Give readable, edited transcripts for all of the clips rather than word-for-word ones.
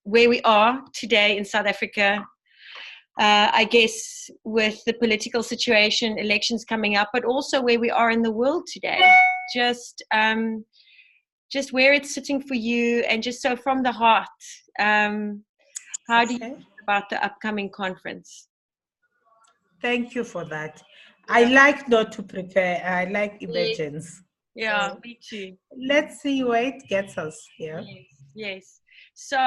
where we are today in South Africa. I guess with the political situation, elections coming up, but also where we are in the world today. Just where it's sitting for you, and just so from the heart, how do you feel about the upcoming conference? Thank you for that. Yeah. I like not to prepare. I like emergence. Yeah, so, me too. Let's see where it gets us. Yeah. Yes. So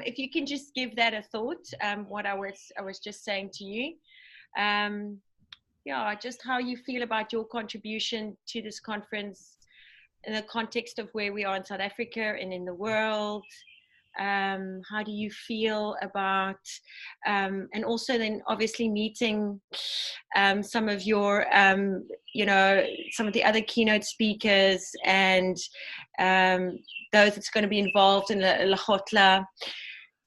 if you can just give that a thought, what I was just saying to you. Just how you feel about your contribution to this conference in the context of where we are in South Africa and in the world. How do you feel about, and also then obviously meeting some of your, some of the other keynote speakers and those that's going to be involved in La Khotla.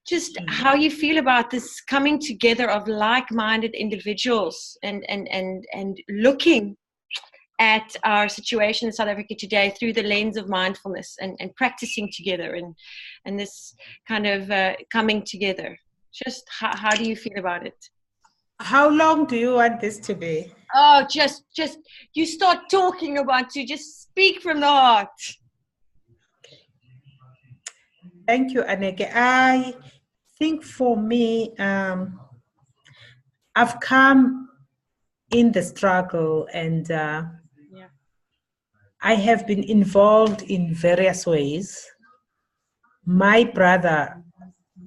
Just how you feel about this coming together of like-minded individuals and looking at our situation in South Africa today through the lens of mindfulness and practicing together and this kind of coming together. Just how do you feel about it? How long do you want this to be? Oh, just you start talking about to just speak from the heart. Thank you, Anneke. I think for me, I've come in the struggle and I have been involved in various ways. My brother,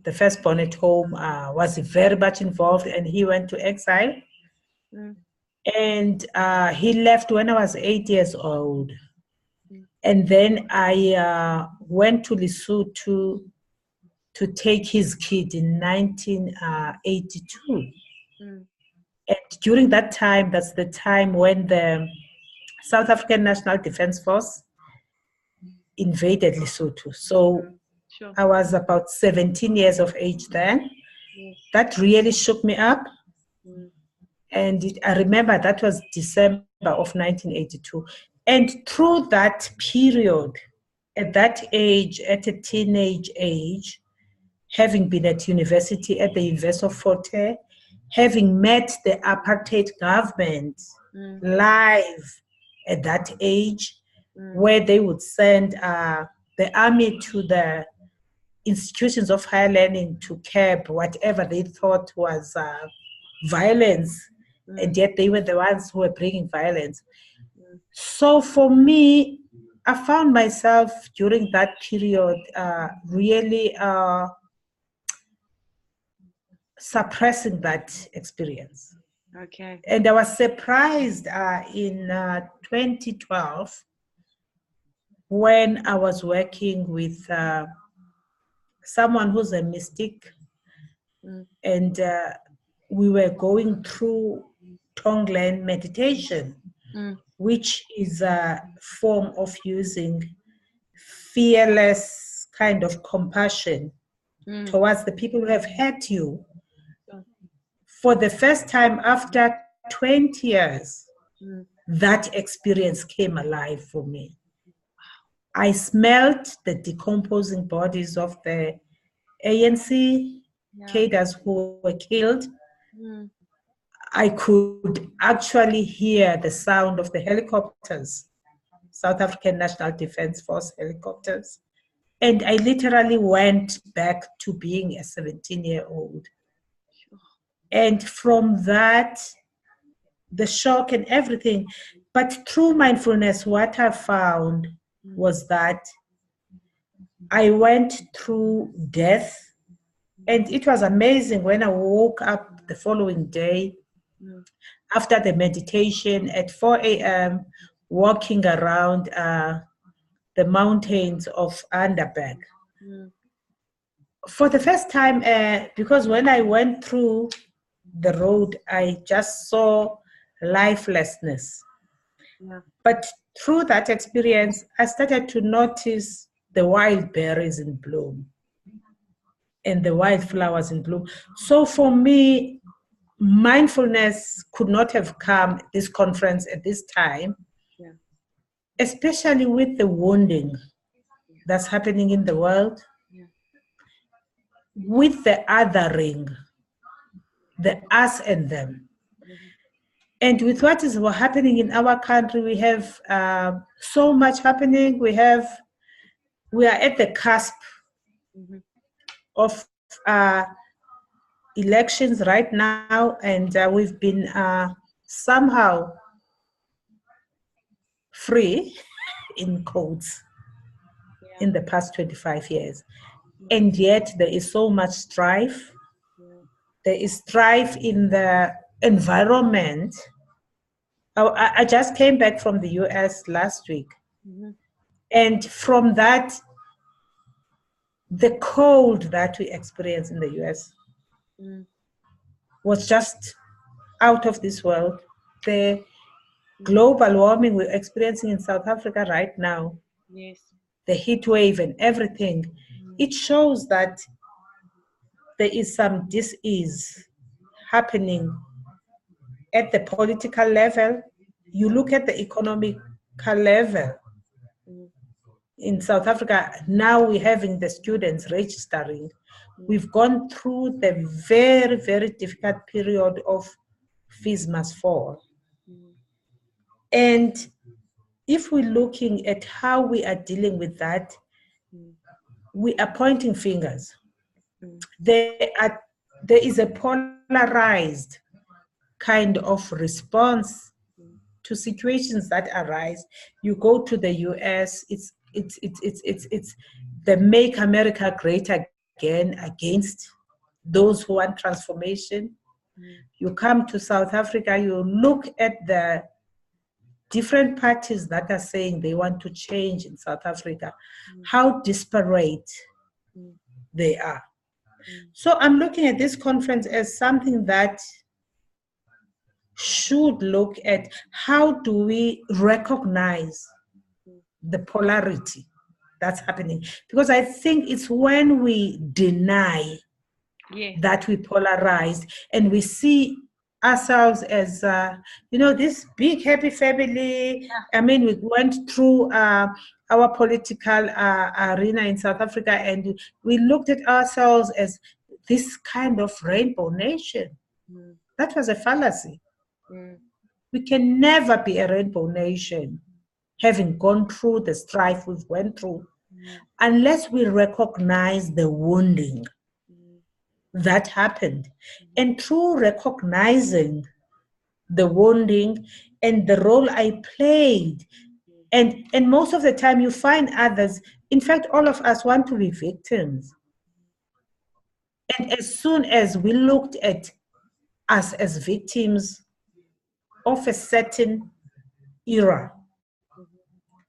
the firstborn at home, was very much involved, and he went to exile. And he left when I was 8 years old. And then I went to Lesotho to take his kid in 1982. And during that time, that's the time when the South African National Defence Force invaded Lesotho. So I was about 17 years of age then. That really shook me up. And I remember that was December of 1982. And through that period, at that age, at a teenage age, having been at university at the University of Fort Hare, having met the apartheid government live at that age, where they would send the army to the institutions of higher learning to curb whatever they thought was violence, and yet they were the ones who were bringing violence. So for me, I found myself during that period really suppressing that experience. Okay. And I was surprised in 2012 when I was working with someone who's a mystic, and we were going through Tonglen meditation, which is a form of using fearless kind of compassion towards the people who have hurt you. For the first time after 20 years, that experience came alive for me. I smelled the decomposing bodies of the ANC cadres who were killed. I could actually hear the sound of the helicopters, South African National Defence Force helicopters. And I literally went back to being a 17-year-old. And from that, the shock and everything. But through mindfulness, what I found was that I went through death. And it was amazing when I woke up the following day after the meditation at 4 a.m., walking around the mountains of Underberg. For the first time, because when I went through the road, I just saw lifelessness. But through that experience, I started to notice the wild berries in bloom and the wildflowers in bloom. So for me, mindfulness could not have come this conference at this time, especially with the wounding that's happening in the world. with the othering, the us and them. And with what is happening in our country, we have so much happening. We are at the cusp of elections right now, and we've been somehow free, in quotes, in the past 25 years. And yet there is so much strife. There is strife in the environment. I just came back from the US last week. And from that, the cold that we experienced in the US was just out of this world. The global warming we're experiencing in South Africa right now, the heat wave and everything, it shows that there is some dis-ease happening at the political level. You look at the economical level. In South Africa, now we're having the students registering. We've gone through the very, very difficult period of fees must fall. And if we're looking at how we are dealing with that, we are pointing fingers. There is a polarized kind of response to situations that arise. You go to the US, it's the Make America Great Again against those who want transformation. You come to South Africa, you look at the different parties that are saying they want to change in South Africa, how disparate they are. So I'm looking at this conference as something that should look at how do we recognize the polarity that's happening. Because I think it's when we deny that we polarize and we see ourselves as, this big happy family. I mean, we went through our political arena in South Africa and we looked at ourselves as this kind of rainbow nation. That was a fallacy. We can never be a rainbow nation, having gone through the strife we've went through, unless we recognize the wounding that happened. And through recognizing the wounding and the role I played, and most of the time you find others, in fact, all of us want to be victims. And as soon as we looked at us as victims of a certain era,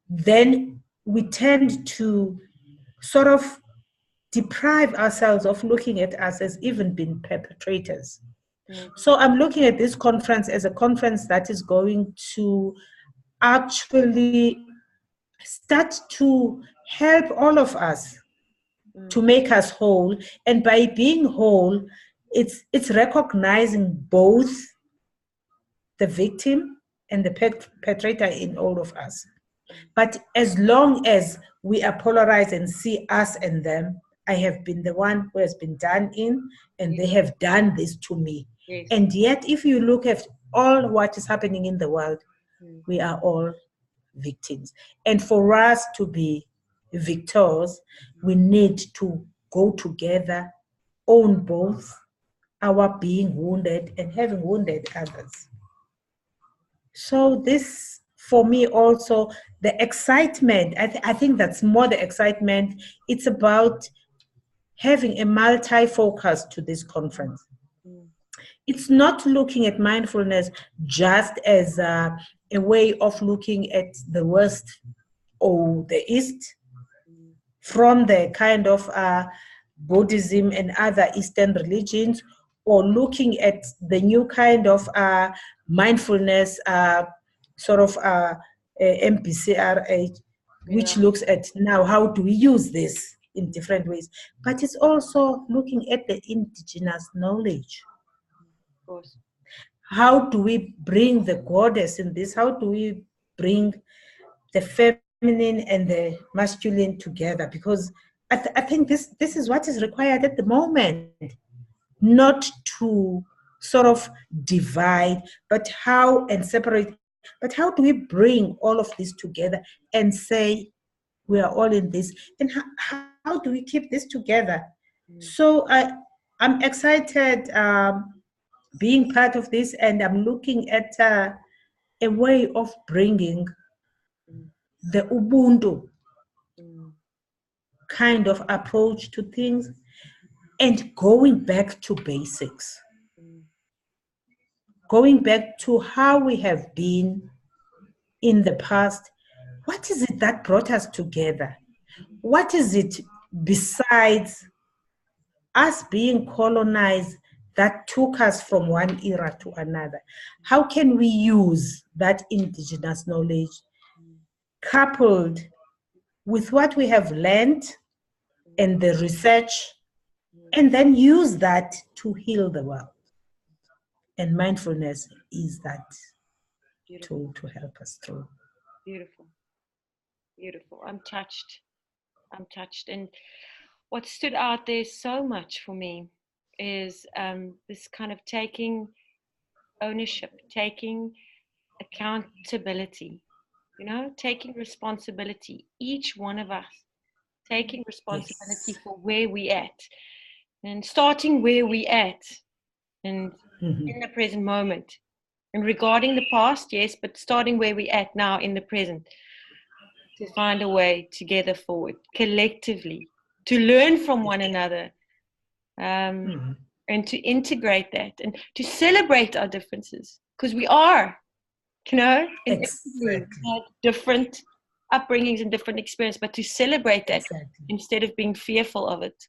then we tend to sort of deprive ourselves of looking at us as even being perpetrators. So I'm looking at this conference as a conference that is going to actually start to help all of us to make us whole. And by being whole, it's recognizing both the victim and the perpetrator in all of us. But as long as we are polarized and see us and them, I have been the one who has been done in, and they have done this to me. And yet, if you look at all what is happening in the world, we are all victims. And for us to be victors, we need to go together, own both our being wounded and having wounded others. So this, for me also, the excitement, I think that's more the excitement. It's about having a multi-focus to this conference. It's not looking at mindfulness just as a way of looking at the West or the East from the kind of Buddhism and other Eastern religions, or looking at the new kind of mindfulness, sort of MPCRH, which looks at now how do we use this in different ways. But it's also looking at the indigenous knowledge. Of course. How do we bring the goddess in this? How do we bring the feminine and the masculine together? Because I think this is what is required at the moment, not to sort of divide, but how and separate. But how do we bring all of this together and say we are all in this? And how do we keep this together? So I'm excited being part of this, and I'm looking at a way of bringing the Ubuntu kind of approach to things and going back to basics. Going back to how we have been in the past. What is it that brought us together? What is it besides us being colonized that took us from one era to another? How can we use that indigenous knowledge coupled with what we have learned and the research, and then use that to heal the world? And mindfulness is that tool to help us through. Beautiful. Beautiful. I'm touched. And what stood out there so much for me is this kind of taking ownership, taking accountability, taking responsibility, each one of us taking responsibility for where we at, and starting where we at, and in the present moment, and regarding the past, yes, but starting where we at now in the present, to find a way together forward collectively, to learn from one another, and to integrate that and to celebrate our differences, because we are, Exactly. different upbringings and different experience, but to celebrate that instead of being fearful of it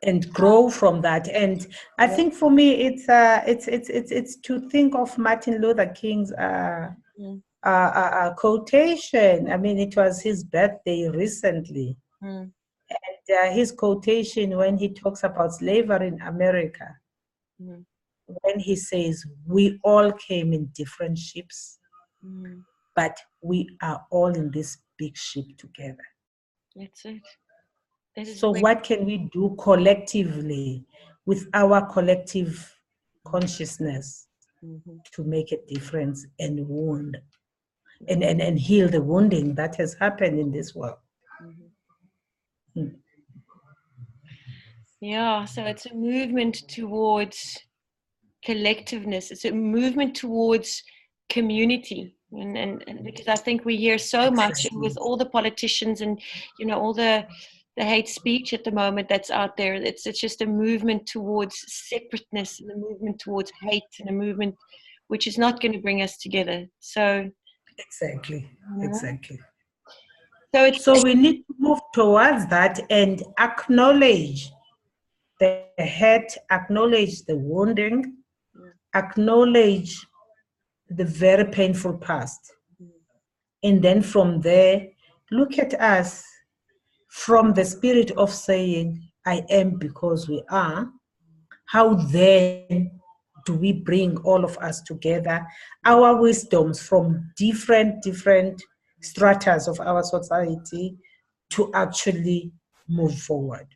and grow from that. And I think for me it's to think of Martin Luther King's quotation. I mean, it was his birthday recently, and his quotation when he talks about slavery in America, when he says, we all came in different ships, but we are all in this big ship together. That's it. So what can we do collectively with our collective consciousness to make a difference and wound and heal the wounding that has happened in this world? Yeah, so it's a movement towards collectiveness. It's a movement towards community. And because I think we hear so much with all the politicians and, all the hate speech at the moment that's out there. It's just a movement towards separateness, and a movement towards hate, and a movement which is not going to bring us together. So exactly. So we need to move towards that and acknowledge the hurt, acknowledge the wounding, acknowledge the very painful past. And then from there, look at us from the spirit of saying, I am because we are. How then do we bring all of us together, our wisdoms from different stratas of our society, to actually move forward?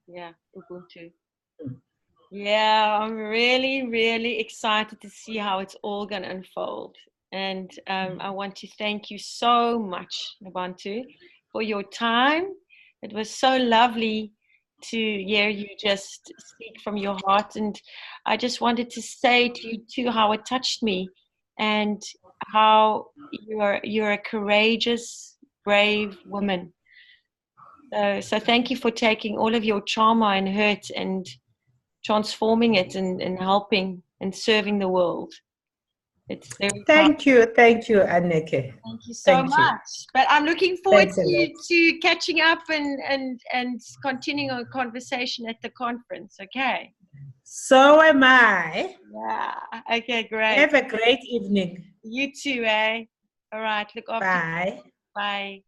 Yeah, Ubuntu. Yeah, I'm really, really excited to see how it's all going to unfold. And I want to thank you so much, Nobantu, for your time. It was so lovely to hear you just speak from your heart. And I just wanted to say to you too how it touched me, and how you're a courageous, brave woman. So thank you for taking all of your trauma and hurt and transforming it and helping and serving the world. It's very Thank you, Anneke. Thank you so much. But I'm looking forward to catching up and continuing our conversation at the conference. Okay. So am I. Yeah. Okay, great. Have a great evening. You too, eh? All right. Look after you. Bye. Bye.